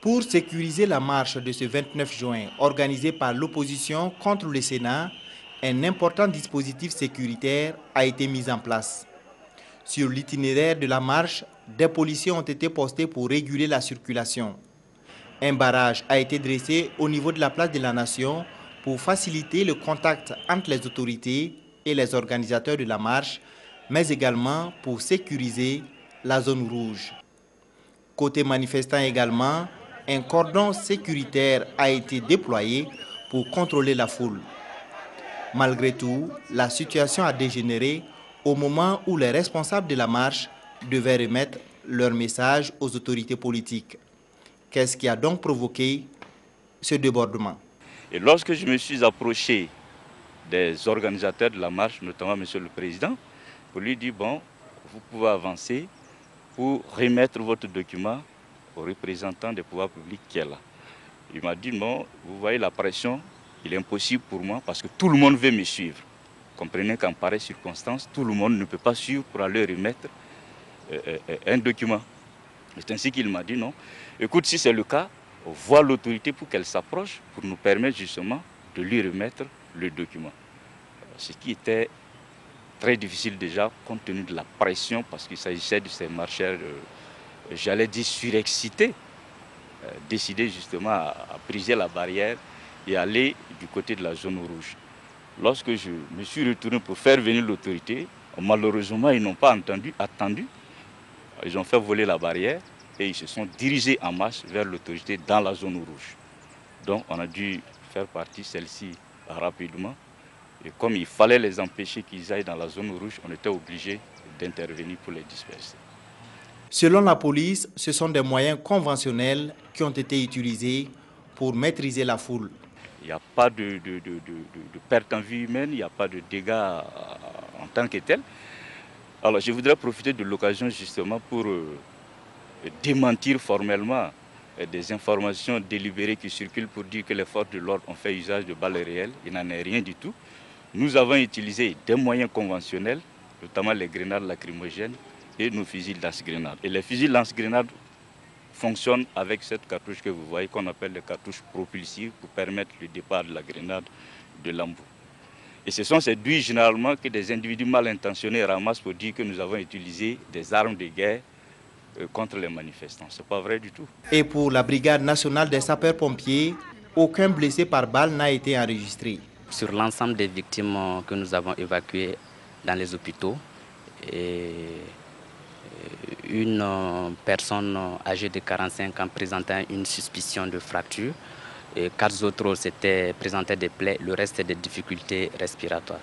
Pour sécuriser la marche de ce 29 juin organisée par l'opposition contre le Sénat, un important dispositif sécuritaire a été mis en place. Sur l'itinéraire de la marche, des policiers ont été postés pour réguler la circulation. Un barrage a été dressé au niveau de la place de la Nation pour faciliter le contact entre les autorités et les organisateurs de la marche, mais également pour sécuriser la zone rouge. Côté manifestants également, un cordon sécuritaire a été déployé pour contrôler la foule. Malgré tout, la situation a dégénéré au moment où les responsables de la marche devaient remettre leur message aux autorités politiques. Qu'est-ce qui a donc provoqué ce débordement? Et lorsque je me suis approché des organisateurs de la marche, notamment M. le Président, pour lui dire, bon, vous pouvez avancer pour remettre votre document aux représentants des pouvoirs publics qui est là. Il m'a dit, non, vous voyez la pression, il est impossible pour moi parce que tout le monde veut me suivre. Comprenez qu'en pareille circonstance, tout le monde ne peut pas suivre pour aller remettre un document. C'est ainsi qu'il m'a dit, non, écoute, si c'est le cas, vois l'autorité pour qu'elle s'approche, pour nous permettre justement de lui remettre le document. Ce qui était très difficile déjà, compte tenu de la pression, parce qu'il s'agissait de ces marcheurs, j'allais dire surexcités, décidés justement à briser la barrière et aller du côté de la zone rouge. Lorsque je me suis retourné pour faire venir l'autorité, malheureusement, ils n'ont pas attendu. Ils ont fait voler la barrière et ils se sont dirigés en masse vers l'autorité dans la zone rouge. Donc on a dû faire partie celle-ci rapidement. Et comme il fallait les empêcher qu'ils aillent dans la zone rouge, on était obligé d'intervenir pour les disperser. Selon la police, ce sont des moyens conventionnels qui ont été utilisés pour maîtriser la foule. Il n'y a pas de perte en vie humaine, il n'y a pas de dégâts en tant que tel. Alors je voudrais profiter de l'occasion justement pour démentir formellement des informations délibérées qui circulent pour dire que les forces de l'ordre ont fait usage de balles réelles. Il n'en est rien du tout. Nous avons utilisé des moyens conventionnels, notamment les grenades lacrymogènes et nos fusils lance-grenades. Et les fusils lance-grenades fonctionnent avec cette cartouche que vous voyez, qu'on appelle les cartouches propulsives, pour permettre le départ de la grenade de l'embout. Et ce sont ces douilles généralement que des individus mal intentionnés ramassent pour dire que nous avons utilisé des armes de guerre contre les manifestants. Ce n'est pas vrai du tout. Et pour la Brigade nationale des sapeurs-pompiers, aucun blessé par balle n'a été enregistré. Sur l'ensemble des victimes que nous avons évacuées dans les hôpitaux, et une personne âgée de 45 ans présentant une suspicion de fracture, et 4 autres présentaient des plaies, le reste des difficultés respiratoires.